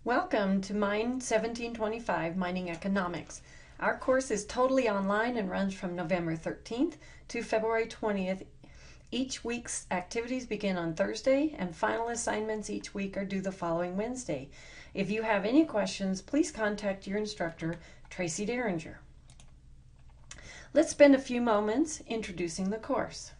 Welcome to Mine 1725 Mining Economics. Our course is totally online and runs from November 13th to February 20th. Each week's activities begin on Thursday, and final assignments each week are due the following Wednesday. If you have any questions, please contact your instructor, Tracy Derringer. Let's spend a few moments introducing the course.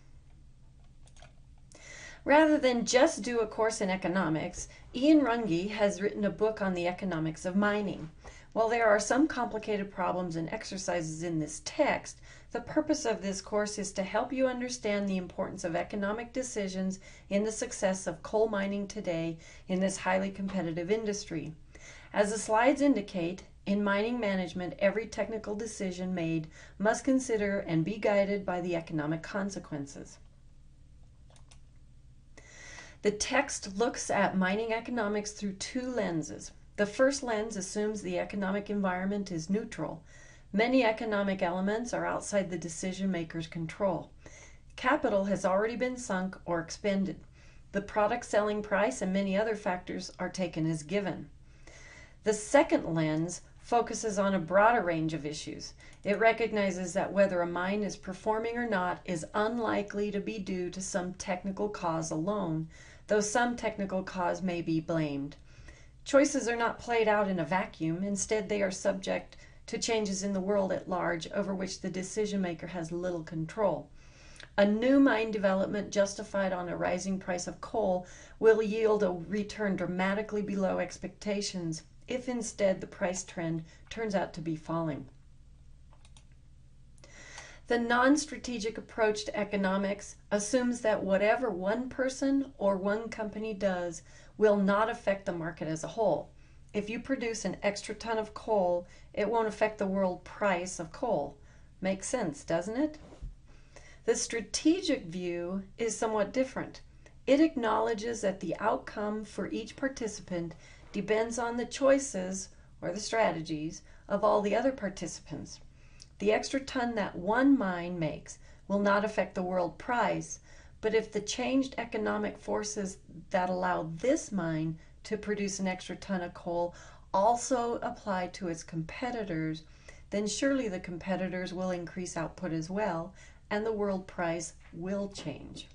Rather than just do a course in economics, Ian Runge has written a book on the economics of mining. While there are some complicated problems and exercises in this text, the purpose of this course is to help you understand the importance of economic decisions in the success of coal mining today in this highly competitive industry. As the slides indicate, in mining management, every technical decision made must consider and be guided by the economic consequences. The text looks at mining economics through two lenses. The first lens assumes the economic environment is neutral. Many economic elements are outside the decision maker's control. Capital has already been sunk or expended. The product selling price and many other factors are taken as given. The second lens focuses on a broader range of issues. It recognizes that whether a mine is performing or not is unlikely to be due to some technical cause alone, though some technical cause may be blamed. Choices are not played out in a vacuum. Instead, they are subject to changes in the world at large over which the decision maker has little control. A new mine development justified on a rising price of coal will yield a return dramatically below expectations if instead the price trend turns out to be falling. The non-strategic approach to economics assumes that whatever one person or one company does will not affect the market as a whole. If you produce an extra ton of coal, it won't affect the world price of coal. Makes sense, doesn't it? The strategic view is somewhat different. It acknowledges that the outcome for each participant depends on the choices or the strategies of all the other participants. The extra ton that one mine makes will not affect the world price, but if the changed economic forces that allow this mine to produce an extra ton of coal also apply to its competitors, then surely the competitors will increase output as well, and the world price will change.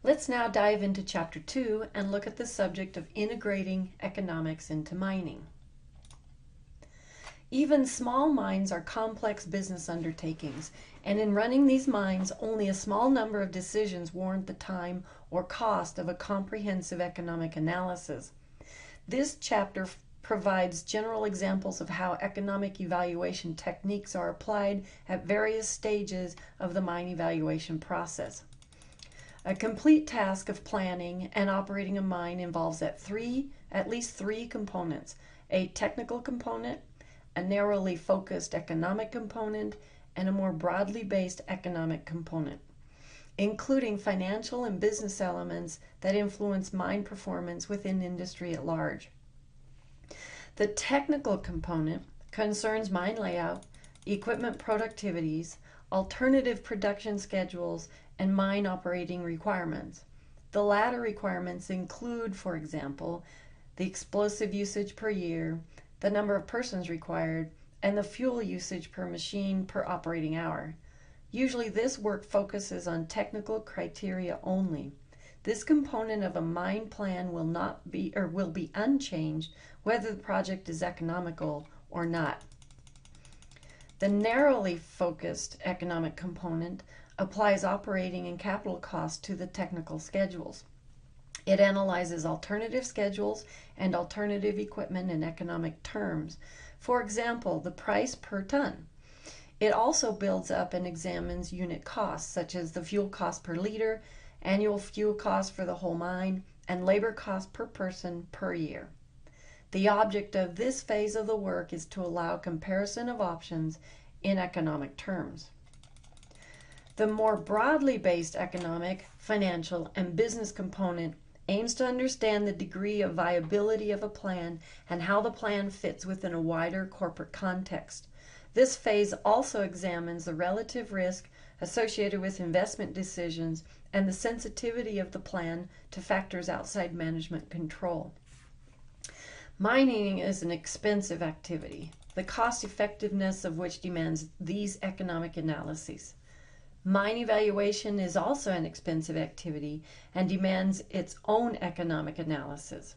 Let's now dive into Chapter 2 and look at the subject of integrating economics into mining. Even small mines are complex business undertakings, and in running these mines, only a small number of decisions warrant the time or cost of a comprehensive economic analysis. This chapter provides general examples of how economic evaluation techniques are applied at various stages of the mine evaluation process. A complete task of planning and operating a mine involves at least three components: a technical component, a narrowly focused economic component, and a more broadly based economic component, including financial and business elements that influence mine performance within industry at large. The technical component concerns mine layout, equipment productivities, alternative production schedules, and mine operating requirements. The latter requirements include, for example, the explosive usage per year, the number of persons required, and the fuel usage per machine per operating hour. Usually this work focuses on technical criteria only. This component of a mine plan will be unchanged whether the project is economical or not. The narrowly focused economic component applies operating and capital costs to the technical schedules. It analyzes alternative schedules and alternative equipment in economic terms. For example, the price per ton. It also builds up and examines unit costs, such as the fuel cost per liter, annual fuel cost for the whole mine, and labor cost per person per year. The object of this phase of the work is to allow comparison of options in economic terms. The more broadly based economic, financial, and business component aims to understand the degree of viability of a plan and how the plan fits within a wider corporate context. This phase also examines the relative risk associated with investment decisions and the sensitivity of the plan to factors outside management control. Mining is an expensive activity, the cost effectiveness of which demands these economic analyses. Mine evaluation is also an expensive activity and demands its own economic analysis.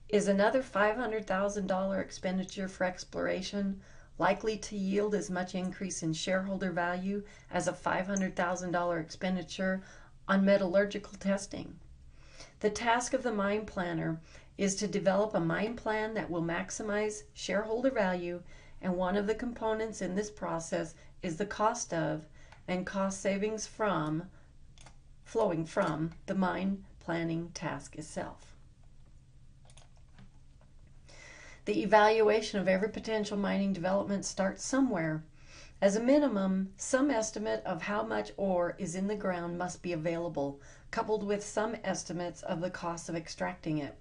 Is another $500,000 expenditure for exploration likely to yield as much increase in shareholder value as a $500,000 expenditure on metallurgical testing? The task of the mine planner is to develop a mine plan that will maximize shareholder value, and one of the components in this process is the cost of and cost savings flowing from the mine planning task itself. The evaluation of every potential mining development starts somewhere. As a minimum, some estimate of how much ore is in the ground must be available, coupled with some estimates of the cost of extracting it.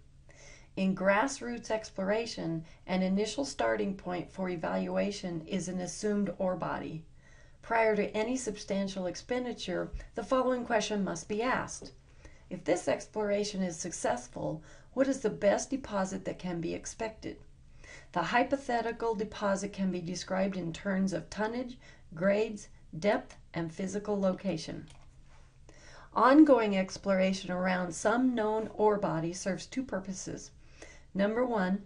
In grassroots exploration, an initial starting point for evaluation is an assumed ore body. Prior to any substantial expenditure, the following question must be asked. If this exploration is successful, what is the best deposit that can be expected? The hypothetical deposit can be described in terms of tonnage, grades, depth, and physical location. Ongoing exploration around some known ore body serves two purposes. Number one,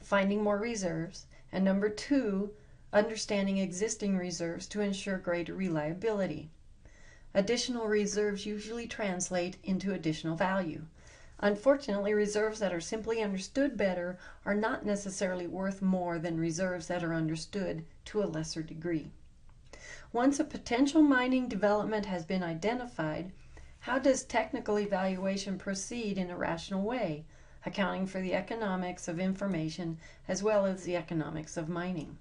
finding more reserves, and number two, understanding existing reserves to ensure greater reliability. Additional reserves usually translate into additional value. Unfortunately, reserves that are simply understood better are not necessarily worth more than reserves that are understood to a lesser degree. Once a potential mining development has been identified, how does technical evaluation proceed in a rational way, accounting for the economics of information as well as the economics of mining?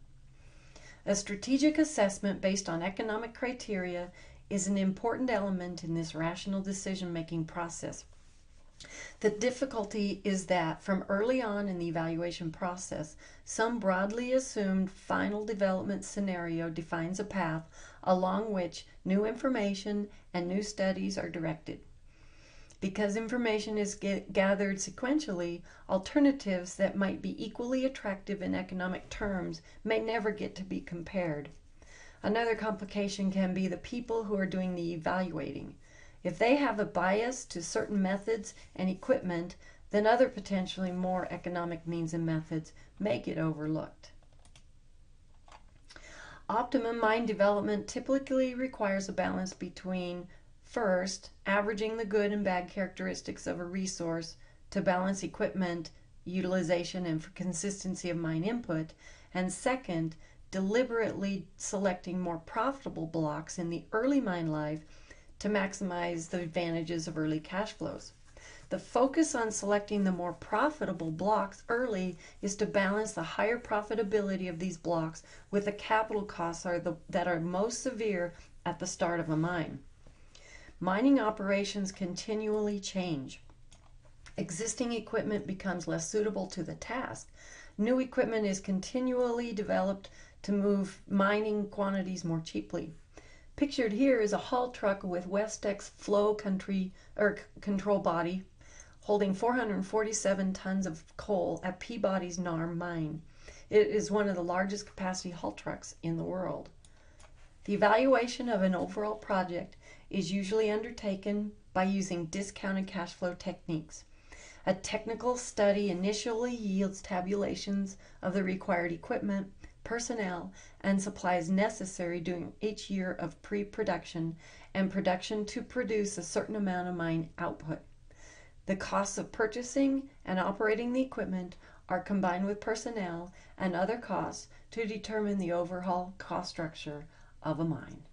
A strategic assessment based on economic criteria is an important element in this rational decision-making process. The difficulty is that from early on in the evaluation process, some broadly assumed final development scenario defines a path along which new information and new studies are directed. Because information is gathered sequentially, alternatives that might be equally attractive in economic terms may never get to be compared. Another complication can be the people who are doing the evaluating. If they have a bias to certain methods and equipment, then other potentially more economic means and methods may get overlooked. Optimum mine development typically requires a balance between, first, averaging the good and bad characteristics of a resource to balance equipment utilization and for consistency of mine input, and second, deliberately selecting more profitable blocks in the early mine life to maximize the advantages of early cash flows. The focus on selecting the more profitable blocks early is to balance the higher profitability of these blocks with the capital costs that are most severe at the start of a mine. Mining operations continually change. Existing equipment becomes less suitable to the task. New equipment is continually developed to move mining quantities more cheaply. Pictured here is a haul truck with Westex flow control body holding 447 tons of coal at Peabody's NARM mine. It is one of the largest capacity haul trucks in the world. The evaluation of an overall project is usually undertaken by using discounted cash flow techniques. A technical study initially yields tabulations of the required equipment, personnel, and supplies necessary during each year of pre-production and production to produce a certain amount of mine output. The costs of purchasing and operating the equipment are combined with personnel and other costs to determine the overall cost structure of a mine.